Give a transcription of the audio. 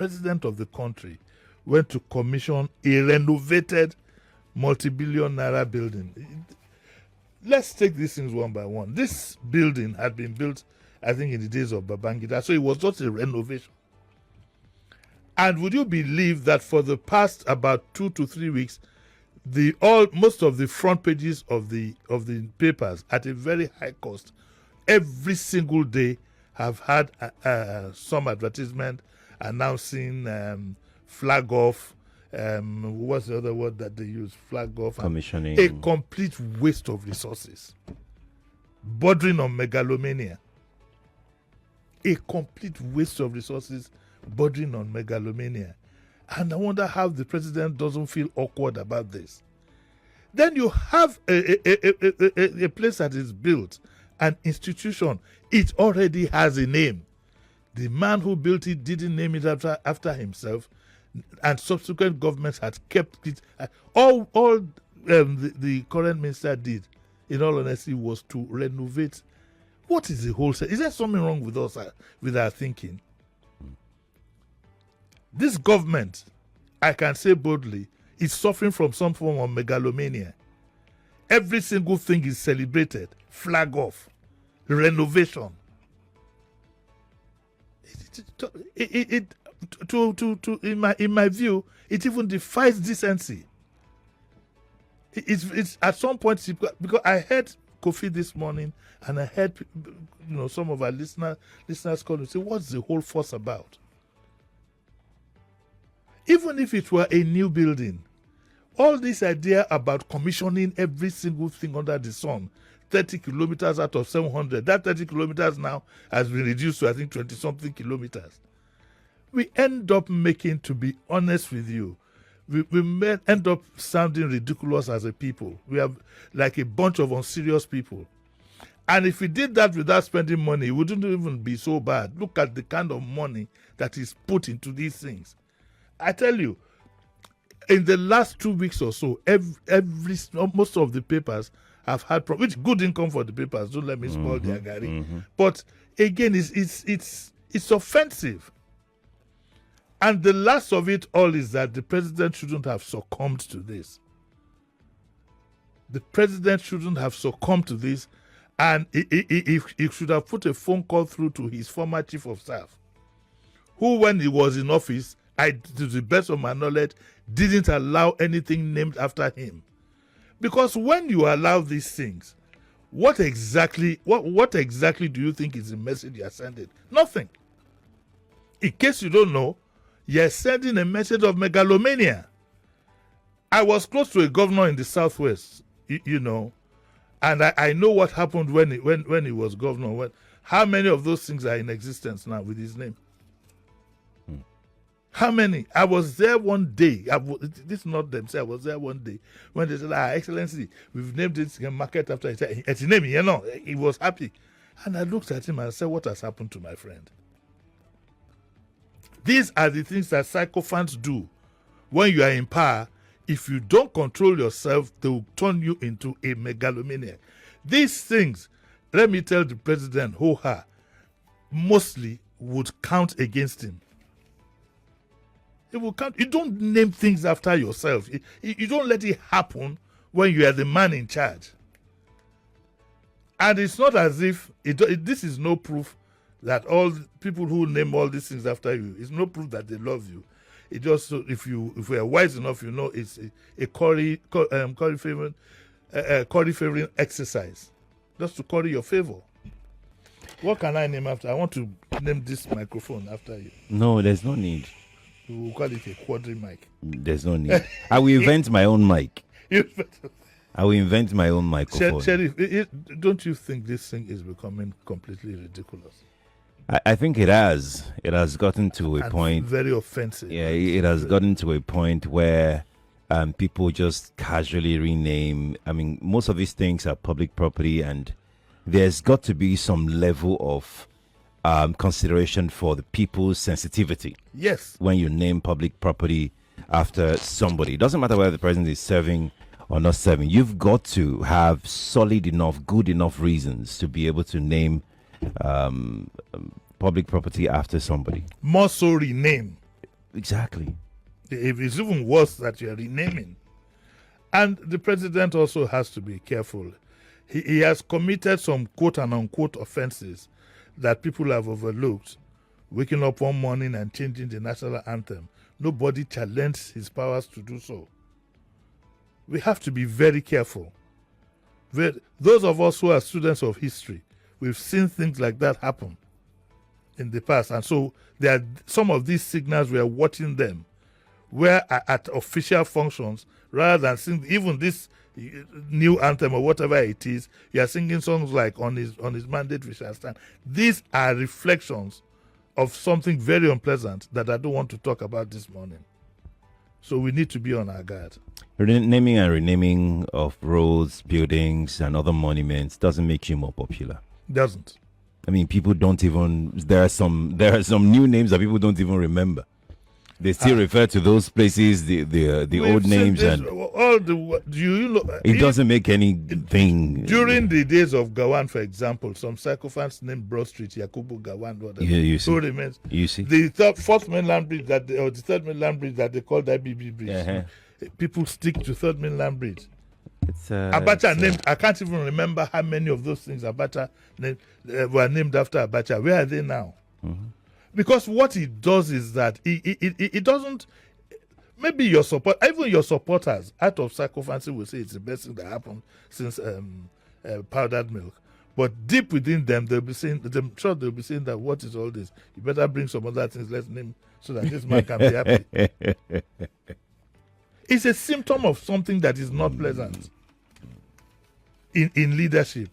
president of the country went to commission a renovated multi-billion naira building. Let's take these things one by one. This building had been built, I think, in the days of Babangida, so it was not a renovation. And would you believe that for the past about 2 to 3 weeks, most of the front pages of the papers at a very high cost, every single day have had some advertisement announcing flag off. What's the other word that they use? Flag off. Commissioning. A complete waste of resources, bordering on megalomania. A complete waste of resources, bordering on megalomania. And I wonder how the president doesn't feel awkward about this. Then you have a place that is built, an institution. It already has a name. The man who built it didn't name it after himself, and subsequent governments had kept it. All the current minister did, in all honesty, was to renovate. What is the whole? Is there something wrong with us, with our thinking? This government, I can say boldly, is suffering from some form of megalomania. Every single thing is celebrated, flag off, renovation. In my view, it even defies decency. It's at some point, because I heard Kofi this morning, and I heard some of our listeners call and say, "What's the whole fuss about?" Even if it were a new building, all this idea about commissioning every single thing under the sun, 30 kilometers out of 700, that 30 kilometers now has been reduced to, I think, 20-something kilometers. We end up making, to be honest with you, we may end up sounding ridiculous as a people. We have like a bunch of unserious people. And if we did that without spending money, it wouldn't even be so bad. Look at the kind of money that is put into these things. I tell you, in the last 2 weeks or so, most of the papers have had which good income for the papers. Don't let me spoil their gari. But again, it's offensive. And the last of it all is that the president shouldn't have succumbed to this. The president shouldn't have succumbed to this, and he should have put a phone call through to his former chief of staff, who, when he was in office, to the best of my knowledge, didn't allow anything named after him. Because when you allow these things, what exactly do you think is the message you are sending? Nothing. In case you don't know, you're sending a message of megalomania. I was close to a governor in the Southwest, and I know what happened when he was governor. How many of those things are in existence now with his name? How many? I was there one day. This is not them. Say I was there one day when they said, Excellency, we've named this market after his name. It's name, he was happy. And I looked at him and said, what has happened to my friend? These are the things that psychophants do when you are in power. If you don't control yourself, they will turn you into a megalomaniac. These things, let me tell the president, mostly would count against him. It will count. You don't name things after yourself. You don't let it happen when you are the man in charge. And it's not as if this is no proof that all people who name all these things after you, it's no proof that they love you. It just, if we are wise enough, it's a curry favoring exercise, just to curry your favor. What can I name after? I want to name this microphone after you. No, there's no need. We will call it a quadri mic. There's no need. I will invent my own mic. I will invent my own microphone. Sheriff, don't you think this thing is becoming completely ridiculous? I think it has. It has gotten to a point. Very offensive. Yeah, it has gotten to a point where people just casually rename. I mean, most of these things are public property, and there's got to be some level of consideration for the people's sensitivity. Yes. When you name public property after somebody, it doesn't matter whether the president is serving or not serving. You've got to have solid enough, good enough reasons to be able to name public property after somebody. More so rename. Exactly. If it's even worse that you're renaming. And the president also has to be careful. He has committed some quote and unquote offenses that people have overlooked. Waking up one morning and changing the national anthem. Nobody challenged his powers to do so. We have to be very careful. Those of us who are students of history, we've seen things like that happen in the past. And so there are some of these signals, we are watching them, where at official functions, rather than sing even this new anthem or whatever it is, you are singing songs like on his mandate we shall stand. These are reflections of something very unpleasant that I don't want to talk about this morning. So we need to be on our guard. Naming and renaming of roads, buildings, and other monuments doesn't make you more popular. Doesn't. I mean, people don't even. There are some new names that people don't even remember. They still refer to those places, the old names, and all the. Do you know? It doesn't make anything. During the days of Gawan, for example, some psychophants named Broad Street, Yakubu Gawan, whatever. Yeah, you see. So remains. You see. The fourth mainland bridge or the third mainland bridge that they call the IBB bridge. Uh-huh. People stick to third mainland bridge. Abacha named. I can't even remember how many of those things Abacha were named after Abacha. Where are they now? Mm-hmm. Because what it does is that it doesn't. Maybe your even your supporters out of Psychophancy will say it's the best thing that happened since powdered milk. But deep within them, they'll be saying, I'm sure they'll be saying that what is all this? You better bring some other things. Let's name so that this man can be happy. It's a symptom of something that is not pleasant in leadership.